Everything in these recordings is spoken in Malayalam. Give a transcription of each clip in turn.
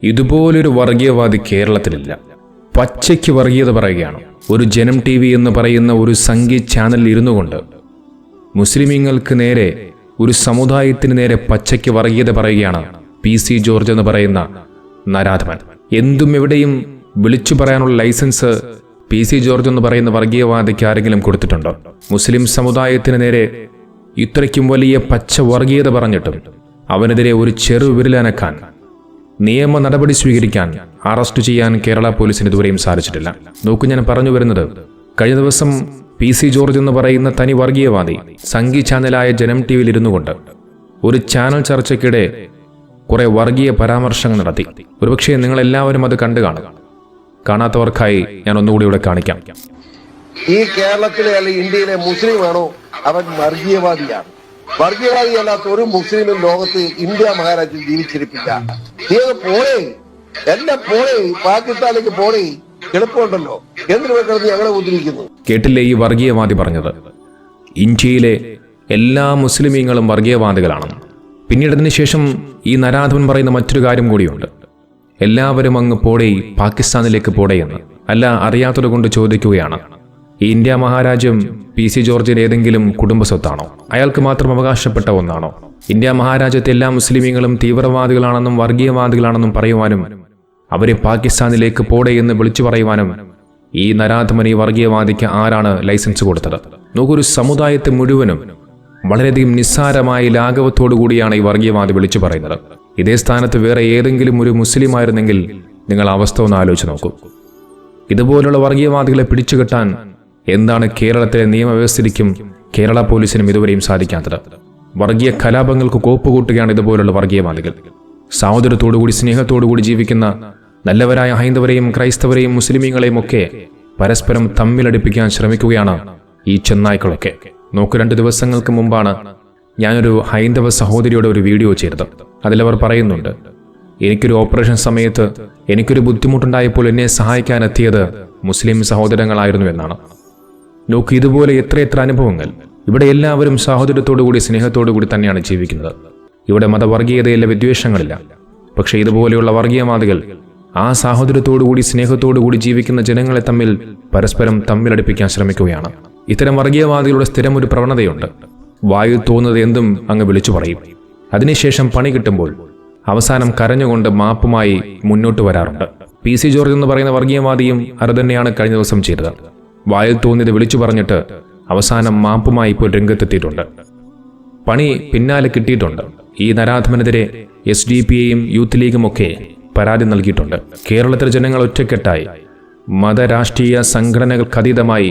ഇതുപോലൊരു വർഗീയവാദി കേരളത്തിലില്ല. പച്ചയ്ക്ക് വർഗീയത പറയുകയാണ്. ഒരു ജനം TV എന്ന് പറയുന്ന ഒരു സംഗീത ചാനലിൽ ഇരുന്നു കൊണ്ട് മുസ്ലിമീങ്ങൾക്ക് നേരെ, ഒരു സമുദായത്തിന് നേരെ പച്ചയ്ക്ക് വർഗീയത പറയുകയാണ് PC ജോർജ് എന്ന് പറയുന്ന നരാധമൻ. എന്തും എവിടെയും വിളിച്ചു പറയാനുള്ള ലൈസൻസ് PC ജോർജ് എന്ന് പറയുന്ന വർഗീയവാദിക്ക് ആരെങ്കിലും കൊടുത്തിട്ടുണ്ടോ? മുസ്ലിം സമുദായത്തിന് നേരെ ഇത്രയ്ക്കും വലിയ പച്ച വർഗീയത പറഞ്ഞിട്ടും അവനെതിരെ ഒരു ചെറു വിരലനക്കാൻ, നിയമ നടപടി സ്വീകരിക്കാൻ, അറസ്റ്റ് ചെയ്യാൻ കേരള പോലീസിന് ഇതുവരെയും സാധിച്ചിട്ടില്ല. നോക്കൂ, ഞാൻ പറഞ്ഞു വരുന്നത്, കഴിഞ്ഞ ദിവസം PC ജോർജ് എന്ന് പറയുന്ന തനി വർഗീയവാദി സംഗീത ചാനലായ ജനം TVയിൽ ഇരുന്നു കൊണ്ട് ഒരു ചാനൽ ചർച്ചയ്ക്കിടെ കുറെ വർഗീയ പരാമർശങ്ങൾ നടത്തി. ഒരുപക്ഷെ നിങ്ങളെല്ലാവരും അത് കണ്ടു കാണുക. കാണാത്തവർക്കായി ഞാൻ ഒന്നുകൂടി ഇവിടെ കാണിക്കാം. ഈ കേരളത്തിലെ അല്ലെങ്കിൽ ഇന്ത്യയിലെ മുസ്ലിമാണോ അവൻ വർഗീയവാദിയാണ്? വർഗീയവാദിയല്ലാത്ത ഒരു മുസ്ലിമും ലോകത്ത് ഇന്ത്യ മഹാരാജ്യം ജീവിച്ചിരിപ്പില്ല. നീ പോണേ, എല്ലാം പോണേ, പാകിസ്ഥാനിലേക്ക് പോണേ, എളുപ്പമുണ്ടല്ലോ, എന്തിനു വേണ്ടി ഞങ്ങളെ ഉദ്ധരിക്കുന്നു? കേട്ടില്ലേ ഈ വർഗീയവാദി പറഞ്ഞത്? ഇന്ത്യയിലെ എല്ലാ മുസ്ലിമീങ്ങളും വർഗീയവാദികളാണെന്ന്. പിന്നീട് അതിനുശേഷം ഈ നരാധവൻ പറയുന്ന മറ്റൊരു കാര്യം കൂടിയുണ്ട്. എല്ലാവരും അങ്ങ് പോടേ, പാകിസ്ഥാനിലേക്ക് പോടേ എന്ന്. അല്ല, അറിയാത്തത് കൊണ്ട് ചോദിക്കുകയാണ്, ഈ ഇന്ത്യ മഹാരാജ്യം PC ജോർജിന് ഏതെങ്കിലും കുടുംബ സ്വത്താണോ? അയാൾക്ക് മാത്രം അവകാശപ്പെട്ട ഒന്നാണോ? ഇന്ത്യ മഹാരാജ്യത്തെ എല്ലാ മുസ്ലിമീങ്ങളും തീവ്രവാദികളാണെന്നും വർഗീയവാദികളാണെന്നും പറയുവാനും അവരെ പാകിസ്ഥാനിലേക്ക് പോടേ എന്ന് വിളിച്ചു പറയുവാനും ഈ നരാധമൻ, ഈ വർഗീയവാദിക്ക് ആരാണ് ലൈസൻസ് കൊടുത്തത്? നോക്കൊരു സമുദായത്തെ മുഴുവനും വളരെയധികം നിസ്സാരമായ ലാഘവത്തോടു കൂടിയാണ് ഈ വർഗീയവാദി വിളിച്ചു പറയുന്നത്. ഇതേ സ്ഥാനത്ത് വേറെ ഏതെങ്കിലും ഒരു മുസ്ലിം ആയിരുന്നെങ്കിൽ നിങ്ങൾ അവസ്ഥ ഒന്ന് ആലോചിച്ച് നോക്കൂ. ഇതുപോലുള്ള വർഗീയവാദികളെ പിടിച്ചുകെട്ടാൻ എന്താണ് കേരളത്തിലെ നിയമവ്യവസ്ഥയ്ക്കും കേരള പോലീസിനും ഇതുവരെയും സാധിക്കാത്തത്? വർഗീയ കലാപങ്ങൾക്ക് കോപ്പുകൂട്ടുകയാണ് ഇതുപോലുള്ള വർഗീയവാദികൾ. സഹോദരത്തോടുകൂടി, സ്നേഹത്തോടുകൂടി ജീവിക്കുന്ന നല്ലവരായ ഹൈന്ദവരെയും ക്രൈസ്തവരെയും മുസ്ലിമീങ്ങളെയും ഒക്കെ പരസ്പരം തമ്മിലടിപ്പിക്കാൻ ശ്രമിക്കുകയാണ് ഈ ചെന്നായ്ക്കളൊക്കെ. നോക്കൂ, 2 ദിവസങ്ങൾക്ക് മുമ്പാണ് ഞാനൊരു ഹൈന്ദവ സഹോദരിയുടെ ഒരു വീഡിയോ ചെയ്തത്. അതിലവർ പറയുന്നുണ്ട്, എനിക്കൊരു ഓപ്പറേഷൻ സമയത്ത് എനിക്കൊരു ബുദ്ധിമുട്ടുണ്ടായപ്പോൾ എന്നെ സഹായിക്കാനെത്തിയത് മുസ്ലിം സഹോദരങ്ങളായിരുന്നു എന്നാണ്. നോക്കൂ, ഇതുപോലെ എത്രയെത്ര അനുഭവങ്ങൾ. ഇവിടെ എല്ലാവരും സഹോദരത്തോടുകൂടി, സ്നേഹത്തോടുകൂടി തന്നെയാണ് ജീവിക്കുന്നത്. ഇവിടെ മതവർഗീയതയില്ല, വിദ്വേഷങ്ങളില്ല. പക്ഷേ ഇതുപോലെയുള്ള വർഗീയവാദികൾ ആ സഹോദരത്തോടുകൂടി, സ്നേഹത്തോടുകൂടി ജീവിക്കുന്ന ജനങ്ങളെ തമ്മിൽ പരസ്പരം തമ്മിലടിപ്പിക്കാൻ ശ്രമിക്കുകയാണ്. ഇത്തരം വർഗീയവാദികളുടെ സ്ഥിരം ഒരു പ്രവണതയുണ്ട്. വായു തോന്നുന്നത് എന്തും അങ്ങ് വിളിച്ചു പറയും. അതിനുശേഷം പണി കിട്ടുമ്പോൾ അവസാനം കരഞ്ഞുകൊണ്ട് മാപ്പുമായി മുന്നോട്ട് വരാറുണ്ട്. PC ജോർജ് എന്ന് പറയുന്ന വർഗീയവാദിയും അത് തന്നെയാണ് കഴിഞ്ഞ ദിവസം ചെയ്തത്. വായിൽ തോന്നിയത് വിളിച്ചു പറഞ്ഞിട്ട് അവസാനം മാപ്പുമായി ഇപ്പോൾ രംഗത്തെത്തിയിട്ടുണ്ട്. പണി പിന്നാലെ കിട്ടിയിട്ടുണ്ട്. ഈ നരാധമനെതിരെ SDPയും യൂത്ത് ലീഗും ഒക്കെ പരാതി നൽകിയിട്ടുണ്ട്. കേരളത്തിലെ ജനങ്ങൾ ഒറ്റക്കെട്ടായി, മതരാഷ്ട്രീയ സംഘടനകൾക്കതീതമായി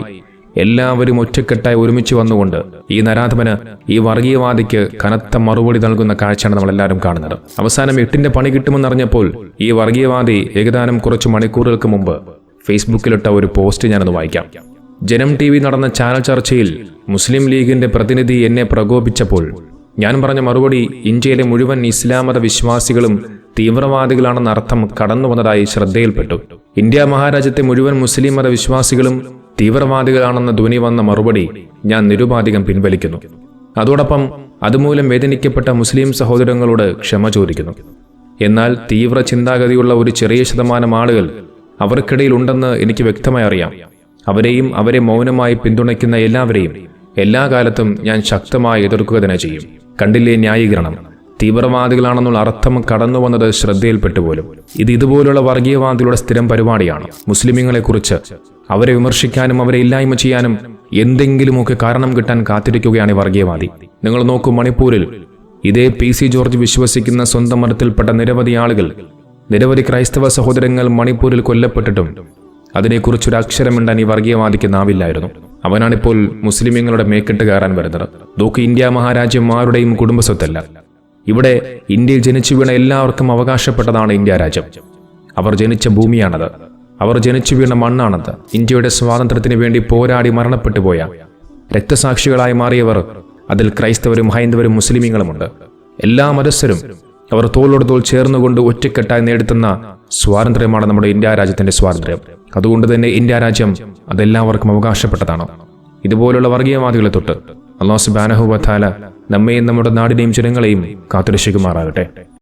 എല്ലാവരും ഒറ്റക്കെട്ടായി ഒരുമിച്ച് വന്നുകൊണ്ട് ഈ നരാധമന്, ഈ വർഗീയവാദിക്ക് കനത്ത മറുപടി നൽകുന്ന കാഴ്ചയാണ് നമ്മളെല്ലാവരും കാണുന്നത്. അവസാനം 8ന്റെ പണി കിട്ടുമെന്നറിഞ്ഞപ്പോൾ ഈ വർഗീയവാദി ഏകദേശം കുറച്ച് മണിക്കൂറുകൾക്ക് മുമ്പ് ഫേസ്ബുക്കിലിട്ട ഒരു പോസ്റ്റ് ഞാനത് വായിക്കാം. ജനം TV നടന്ന ചാനൽ ചർച്ചയിൽ മുസ്ലിം ലീഗിന്റെ പ്രതിനിധി എന്നെ പ്രകോപിച്ചപ്പോൾ ഞാൻ പറഞ്ഞ മറുപടി ഇന്ത്യയിലെ മുഴുവൻ ഇസ്ലാം മത വിശ്വാസികളും തീവ്രവാദികളാണെന്ന അർത്ഥം കടന്നു വന്നതായി ശ്രദ്ധയിൽപ്പെട്ടു. ഇന്ത്യ മഹാരാജ്യത്തെ മുഴുവൻ മുസ്ലിം മത വിശ്വാസികളും തീവ്രവാദികളാണെന്ന ധ്വനി വന്ന മറുപടി ഞാൻ നിരുപാധികം പിൻവലിക്കുന്നു. അതോടൊപ്പം അതുമൂലം വേദനിക്കപ്പെട്ട മുസ്ലിം സഹോദരങ്ങളോട് ക്ഷമ ചോദിക്കുന്നു. എന്നാൽ തീവ്ര ചിന്താഗതിയുള്ള ഒരു ചെറിയ ശതമാനം ആളുകൾ അവർക്കിടയിൽ ഉണ്ടെന്ന് എനിക്ക് വ്യക്തമായി അറിയാം. അവരെയും അവരെ മൗനമായി പിന്തുണയ്ക്കുന്ന എല്ലാവരെയും എല്ലാ കാലത്തും ഞാൻ ശക്തമായി എതിർക്കുക തന്നെ ചെയ്യും. കണ്ടില്ലേ ന്യായീകരണം? തീവ്രവാദികളാണെന്നുള്ള അർത്ഥം കടന്നു വന്നത് ശ്രദ്ധയിൽപ്പെട്ടുപോലും. ഇതുപോലുള്ള വർഗീയവാദികളുടെ സ്ഥിരം പരിപാടിയാണ്. മുസ്ലിമീങ്ങളെക്കുറിച്ച് അവരെ വിമർശിക്കാനും അവരെ ഇല്ലായ്മ ചെയ്യാനും എന്തെങ്കിലുമൊക്കെ കാരണം കിട്ടാൻ കാത്തിരിക്കുകയാണ് ഈ വർഗീയവാദി. നിങ്ങൾ നോക്കൂ, മണിപ്പൂരിൽ ഇതേ PC ജോർജ് വിശ്വസിക്കുന്ന സ്വന്തം മതത്തിൽപ്പെട്ട നിരവധി ആളുകൾ, നിരവധി ക്രൈസ്തവ സഹോദരങ്ങൾ മണിപ്പൂരിൽ കൊല്ലപ്പെട്ടിട്ടും അതിനെക്കുറിച്ചൊരു അക്ഷരമിണ്ടാൻ ഈ വർഗീയവാദിക്ക് നാവില്ലായിരുന്നു. അവനാണിപ്പോൾ മുസ്ലിമീങ്ങളുടെ മേക്കെട്ട് കയറാൻ വരുന്നത്. നോക്ക്, ഇന്ത്യ മഹാരാജ്യം ആരുടെയും കുടുംബ സ്വത്തല്ല. ഇവിടെ ഇന്ത്യയിൽ ജനിച്ചു വീണ എല്ലാവർക്കും അവകാശപ്പെട്ടതാണ് ഇന്ത്യ രാജ്യം. അവർ ജനിച്ച ഭൂമിയാണത്, അവർ ജനിച്ചു വീണ മണ്ണാണത്. ഇന്ത്യയുടെ സ്വാതന്ത്ര്യത്തിന് വേണ്ടി പോരാടി മരണപ്പെട്ടു പോയ രക്തസാക്ഷികളായി മാറിയവർ, അതിൽ ക്രൈസ്തവരും ഹൈന്ദവരും മുസ്ലിമീങ്ങളുമുണ്ട്. എല്ലാ മതസ്ഥരും അവർ തോളോട് തോൾ ചേർന്നുകൊണ്ട് ഒറ്റക്കെട്ടായി നേടുത്തുന്ന സ്വാതന്ത്ര്യമാണ് നമ്മുടെ ഇന്ത്യ രാജ്യത്തിന്റെ സ്വാതന്ത്ര്യം. അതുകൊണ്ട് തന്നെ ഇന്ത്യ രാജ്യം അതെല്ലാവർക്കും അവകാശപ്പെട്ടതാണ്. ഇതുപോലുള്ള വർഗീയവാദികളെ തൊട്ട് അല്ലാഹു സുബ്ഹാനഹു വ തആല നമ്മെയും നമ്മുടെ നാടിനെയും ജനങ്ങളെയും കാത്തുരക്ഷിക്കുമാറാകട്ടെ.